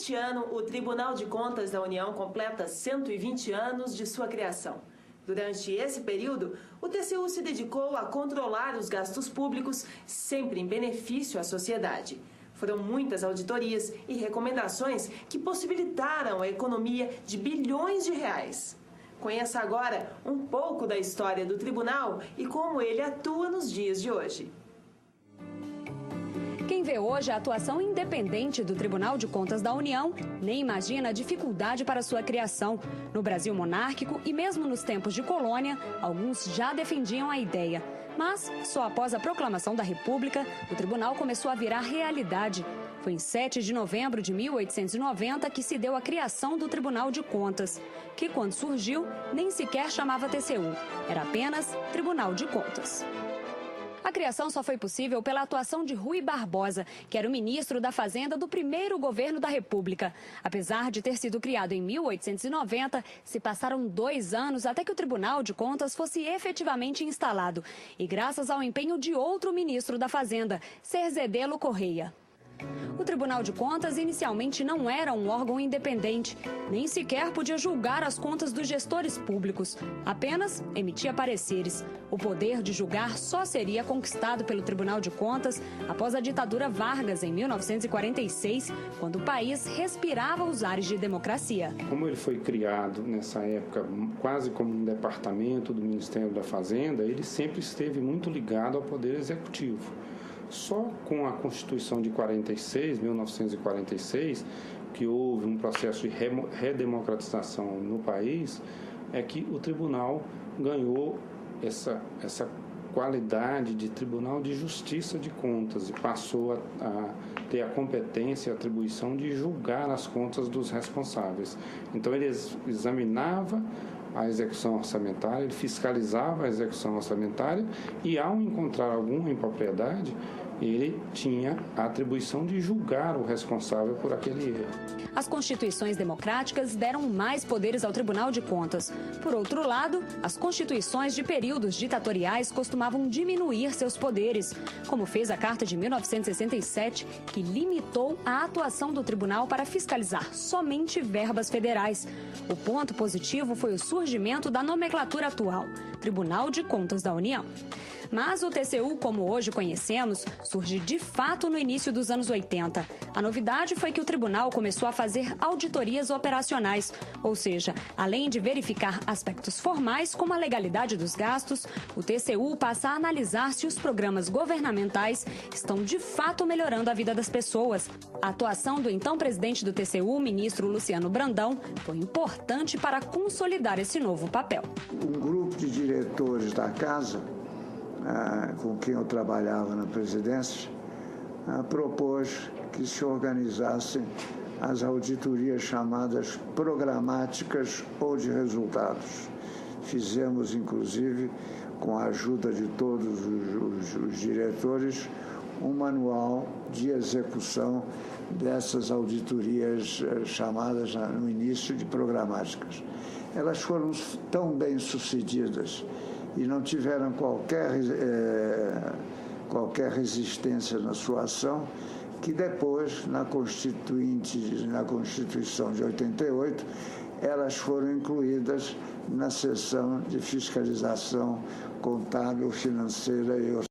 Este ano, o Tribunal de Contas da União completa 120 anos de sua criação. Durante esse período, o TCU se dedicou a controlar os gastos públicos, sempre em benefício à sociedade. Foram muitas auditorias e recomendações que possibilitaram a economia de bilhões de reais. Conheça agora um pouco da história do tribunal e como ele atua nos dias de hoje. Quem vê hoje a atuação independente do Tribunal de Contas da União nem imagina a dificuldade para sua criação. No Brasil monárquico e mesmo nos tempos de colônia, alguns já defendiam a ideia. Mas, só após a proclamação da República, o tribunal começou a virar realidade. Foi em 7 de novembro de 1890 que se deu a criação do Tribunal de Contas, que quando surgiu nem sequer chamava TCU, era apenas Tribunal de Contas. A criação só foi possível pela atuação de Rui Barbosa, que era o ministro da Fazenda do primeiro governo da República. Apesar de ter sido criado em 1890, se passaram 2 anos até que o Tribunal de Contas fosse efetivamente instalado. E graças ao empenho de outro ministro da Fazenda, Cerzedelo Correia. O Tribunal de Contas inicialmente não era um órgão independente, nem sequer podia julgar as contas dos gestores públicos, apenas emitia pareceres. O poder de julgar só seria conquistado pelo Tribunal de Contas após a ditadura Vargas, em 1946, quando o país respirava os ares de democracia. Como ele foi criado nessa época quase como um departamento do Ministério da Fazenda, ele sempre esteve muito ligado ao Poder Executivo. Só com a Constituição de 1946, que houve um processo de redemocratização no país, é que o tribunal ganhou essa qualidade de Tribunal de Justiça de Contas e passou a ter a competência e a atribuição de julgar as contas dos responsáveis. Então, ele examinava a execução orçamentária, ele fiscalizava a execução orçamentária e, ao encontrar alguma impropriedade, ele tinha a atribuição de julgar o responsável por aquele erro. As constituições democráticas deram mais poderes ao Tribunal de Contas. Por outro lado, as constituições de períodos ditatoriais costumavam diminuir seus poderes, como fez a Carta de 1967, que limitou a atuação do tribunal para fiscalizar somente verbas federais. O ponto positivo foi o surgimento da nomenclatura atual, Tribunal de Contas da União. Mas o TCU, como hoje conhecemos, surge de fato no início dos anos 80. A novidade foi que o tribunal começou a fazer auditorias operacionais, ou seja, além de verificar aspectos formais como a legalidade dos gastos, o TCU passa a analisar se os programas governamentais estão de fato melhorando a vida das pessoas. A atuação do então presidente do TCU, o ministro Luciano Brandão, foi importante para consolidar esse novo papel. Um grupo de diretores da casa, com quem eu trabalhava na presidência, propôs que se organizassem as auditorias chamadas programáticas ou de resultados. Fizemos, inclusive, com a ajuda de todos os diretores, um manual de execução dessas auditorias chamadas no início de programáticas. Elas foram tão bem sucedidas e não tiveram qualquer resistência na sua ação, que depois, na Constituição de 88, elas foram incluídas na seção de fiscalização contábil, financeira e